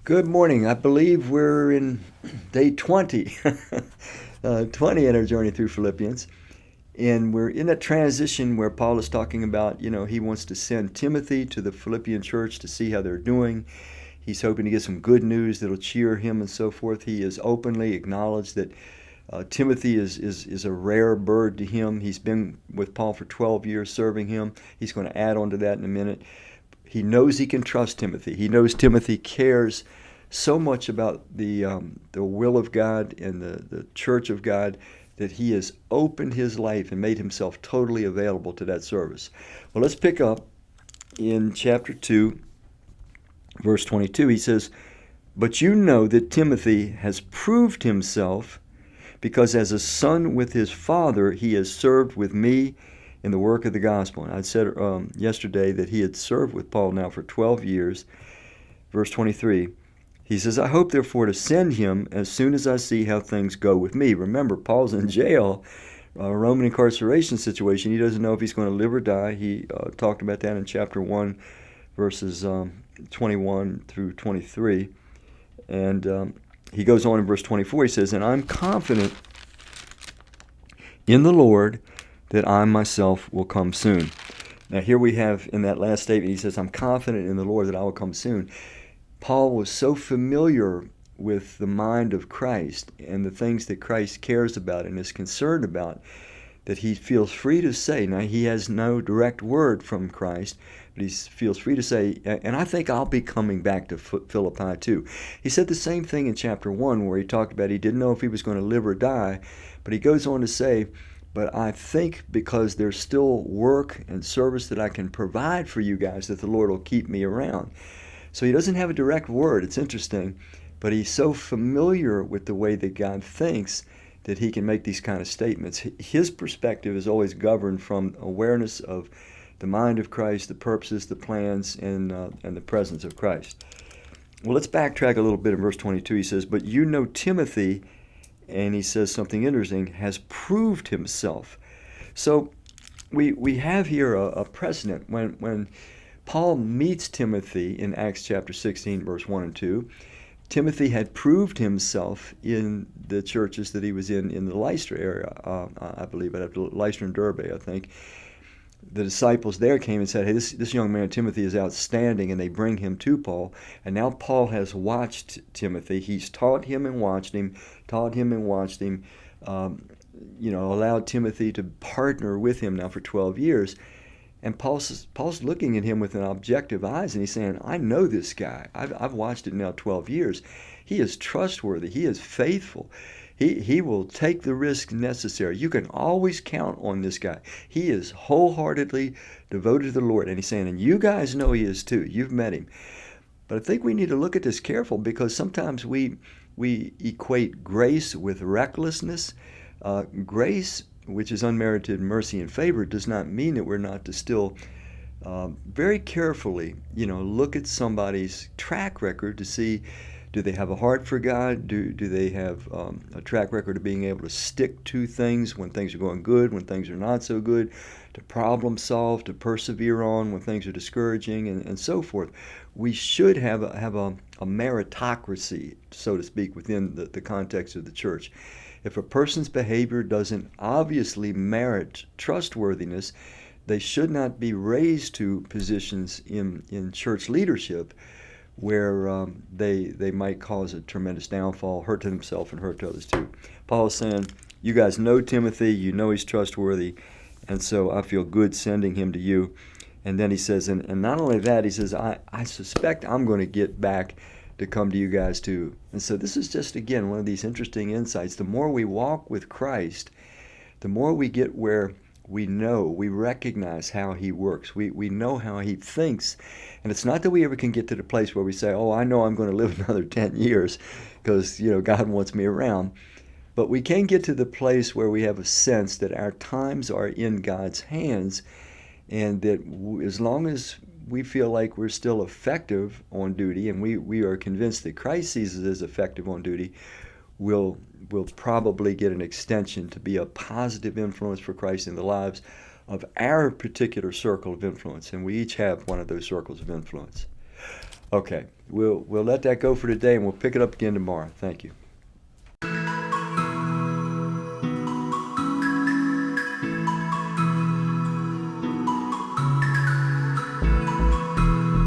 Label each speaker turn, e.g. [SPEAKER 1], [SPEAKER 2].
[SPEAKER 1] Good morning. I believe we're in day 20, 20 in our journey through Philippians. And we're in that transition where Paul is talking about, he wants to send Timothy to the Philippian church to see how they're doing. He's hoping to get some good news that'll cheer him and so forth. He has openly acknowledged that Timothy is a rare bird to him. He's been with Paul for 12 years serving him. He's going to add on to that in a minute. He knows he can trust Timothy. He knows Timothy cares so much about the will of God and the church of God that he has opened his life and made himself totally available to that service. Well, let's pick up in chapter 2, verse 22. He says, "But you know that Timothy has proved himself, because as a son with his father he has served with me in the work of the gospel." And I said yesterday that he had served with Paul now for 12 years. Verse 23, he says, "I hope therefore to send him as soon as I see how things go with me." Remember, Paul's in jail, a Roman incarceration situation. He doesn't know if he's going to live or die. He talked about that in chapter 1, verses 21 through 23. And he goes on in verse 24. He says, "And I'm confident in the Lord that I myself will come soon." Now here we have in that last statement, he says, "I'm confident in the Lord that I will come soon." Paul was so familiar with the mind of Christ and the things that Christ cares about and is concerned about that he feels free to say, now he has no direct word from Christ, but he feels free to say, and I think I'll be coming back to Philippi too. He said the same thing in chapter 1 where he talked about he didn't know if he was going to live or die, but he goes on to say, "But I think because there's still work and service that I can provide for you guys that the Lord will keep me around." So he doesn't have a direct word. It's interesting, but he's so familiar with the way that God thinks that he can make these kind of statements. His perspective is always governed from awareness of the mind of Christ, the purposes, the plans, and the presence of Christ. Well, let's backtrack a little bit in verse 22. He says, "But you know Timothy," and he says something interesting, "has proved himself." So we have here a precedent. When Paul meets Timothy in Acts chapter 16, verse 1 and 2, Timothy had proved himself in the churches that he was in the Lystra area, I believe, Lystra and Derbe, I think. The disciples there came and said, "Hey, this young man Timothy is outstanding," and they bring him to Paul. And now Paul has watched Timothy. He's taught him and watched him, allowed Timothy to partner with him now for 12 years. And Paul's looking at him with an objective eyes, and he's saying, "I know this guy. I've watched it now 12 years. He is trustworthy. He is faithful. He will take the risk necessary. You can always count on this guy. He is wholeheartedly devoted to the Lord." And he's saying, and you guys know he is too. You've met him. But I think we need to look at this careful, because sometimes we equate grace with recklessness. Grace, which is unmerited mercy and favor, does not mean that we're not to still very carefully, look at somebody's track record to see, do they have a heart for God? Do they have a track record of being able to stick to things when things are going good, when things are not so good, to problem solve, to persevere on when things are discouraging, and so forth. We should have a meritocracy, so to speak, within the context of the church. If a person's behavior doesn't obviously merit trustworthiness, they should not be raised to positions in church leadership where they might cause a tremendous downfall, hurt to themselves and hurt to others too. Paul is saying, you guys know Timothy, you know he's trustworthy, and so I feel good sending him to you. And then he says, and not only that, he says, I suspect I'm going to get back to come to you guys too. And so this is just, again, one of these interesting insights. The more we walk with Christ, the more we get where we recognize how he works. We know how he thinks. And it's not that we ever can get to the place where we say, oh, I know I'm going to live another 10 years because, God wants me around. But we can get to the place where we have a sense that our times are in God's hands, and that as long as we feel like we're still effective on duty, and we are convinced that Christ sees us as effective on duty, we'll probably get an extension to be a positive influence for Christ in the lives of our particular circle of influence. And we each have one of those circles of influence. Okay, we'll let that go for today, and we'll pick it up again tomorrow. Thank you.